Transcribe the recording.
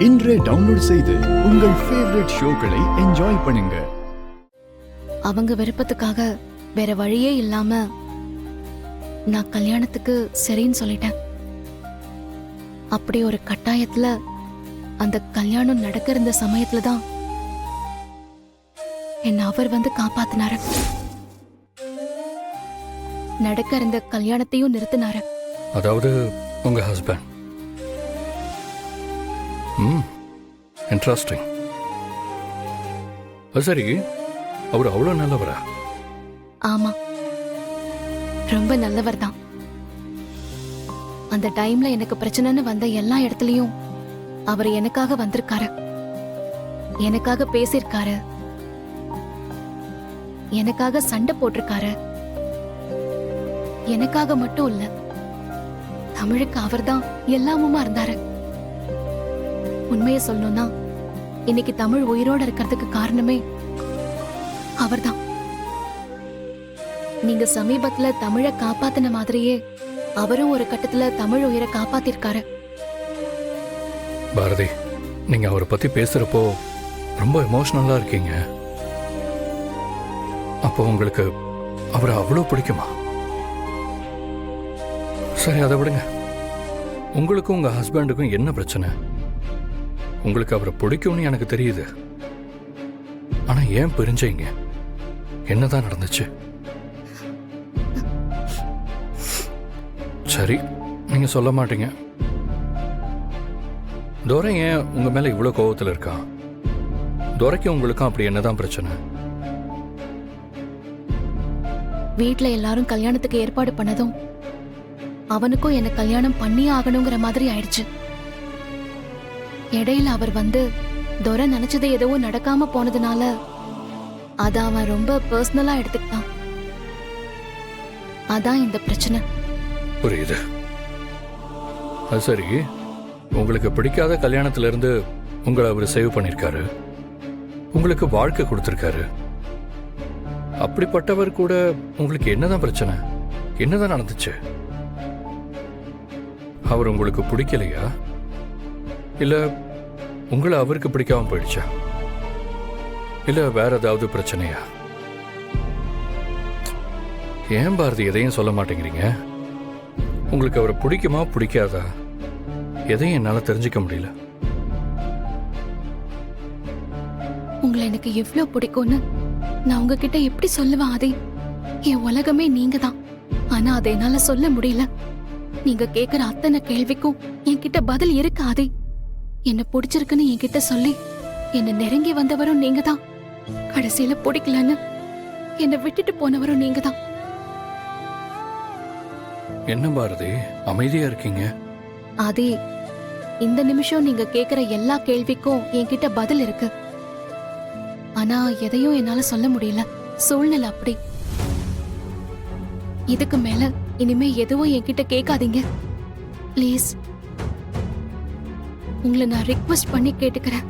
இன்றே டவுன்லோட் செய்து உங்கள் ஃபேவரட் ஷோக்களை என்ஜாய் பண்ணுங்க. அவங்க விருப்பத்துக்காக வேற வழியே இல்லாம நான் கல்யாணத்துக்கு சரின்னு சொல்லிட்டேன். அப்படி ஒரு கட்டாயத்துல அந்த கல்யாணம் நடக்க இருந்த சமயத்துல தான் என்ன அவர் வந்து காப்பாத்தினாரு. நடக்க இருந்த கல்யாணத்தையும் நிறுத்தினாரு. அதாவது உங்க ஹஸ்பண்ட். இன்ட்ரெஸ்டிங். சரி, அவர் அவ்வளவு நல்லவரா? ஆமா, ரொம்ப நல்லவர் தான். அந்த டைம்ல எனக்கு பிரச்சனைன்னு வந்த எல்லா இடத்துலயும் அவர் எனக்காக வந்திருக்காரு, எனக்காக பேசியிருக்காரு, எனக்காக சண்டை போட்டிருக்காரு. எனக்காக மட்டும் இல்ல, தமிழுக்கு அவர்தான் எல்லாமுமா இருந்தாரு. உண்மையை சொல்லணும்னா இன்னைக்கு தமிழ் உயிரோட இருக்கிறதுக்கு காரணமே அவர்தான். நீங்க சமீபத்துல தமிழை காப்பாத்தின மாதிரியே அவரும் ஒரு கட்டத்துல தமிழ் உயிரை காப்பாத்திருக்காரு. பாரதி, நீங்க அவரை பத்தி பேசுறப்போ ரொம்ப எமோஷனலா இருக்கீங்க. அப்போ உங்களுக்கு அவரை அவ்வளவு பிடிக்குமா? சரி, அதை விடுங்க. உங்களுக்கும் உங்க ஹஸ்பண்டுக்கும் என்ன பிரச்சனை? உங்களுக்கு அவரை பிடிக்கும்னு எனக்கு தெரியுது. ஆனா ஏன் பிரிஞ்சீங்க? என்னதான் நடந்துச்சு? சரி, நீங்க சொல்ல மாட்டீங்க. துரை ஏன் உங்க மேல இவ்வளவு கோபத்துல இருக்கான்? துரைக்கும் உங்களுக்கும் அப்படி என்னதான் பிரச்சனை? வீட்ல எல்லாரும் கல்யாணத்துக்கு ஏற்பாடு பண்ணதும் அவனுக்கும் என்ன கல்யாணம் பண்ணியே ஆகணுங்கிற மாதிரி ஆயிடுச்சு. இடையில அவர் வந்து துரை நினைச்சது எதுவும் நடக்காம போனதுனால அத அவன் ரொம்ப பர்சனலா எடுத்துக்கிட்டான். அதான் இந்த பிரச்சனை. புரியுது. அது சரி, உங்களுக்கு பிடிக்காத கல்யாணத்துல இருந்து உங்களை அவர் சேவ் பண்ணிருக்காரு, உங்களுக்கு வாழ்க்கை கொடுத்திருக்காரு. அப்படிப்பட்டவர் கூட உங்களுக்கு என்னதான் பிரச்சனை? என்னதான் நடந்துச்சு? அவர் உங்களுக்கு பிடிக்கலையா, இல்ல உங்களை அவருக்கு பிடிக்காம போயிடுச்சா, இல்ல வேற ஏதாவது பிரச்சனையா? ஏன் பாரதி எதையும் சொல்ல மாட்டேங்கிறீங்க? உங்களுக்கு அவரை பிடிக்குமா பிடிக்காதா? எதையும் என்னால தெரிஞ்சுக்க முடியல. உங்களை எனக்கு எவ்வளவு பிடிக்கும்னு நான் உங்ககிட்ட எப்படி சொல்லுவேன்? அதே என் உலகமே நீங்க தான். ஆனா அதை என்னால சொல்ல முடியல. நீங்க கேக்குற அத்தனை கேள்விக்கும் என்கிட்ட பதில் இருக்காதே. என்ன பிடிச்சிருக்குன்னு என்கிட்ட சொல்லி என்ன நெருங்கி வந்தவரும் நீங்க தான். கடைசியில பிடிக்கலன்னு என்னை விட்டுட்டு போனவரும் நீங்க தான். என்ன பாரதி அமைதியா இருக்கீங்க? அதே இந்த நிமிஷம் நீங்க கேக்குற எல்லா கேள்விக்கும் என்கிட்ட பதில் இருக்கு. ஆனா எதையும் என்னால சொல்ல முடியல. சூழ்நிலை அப்படி. இதுக்கு மேல இனிமே எதுவும் என்கிட்ட கேட்காதீங்க ப்ளீஸ். உங்களை நான் ரிக்வெஸ்ட் பண்ணி கேட்டுக்கிறேன்.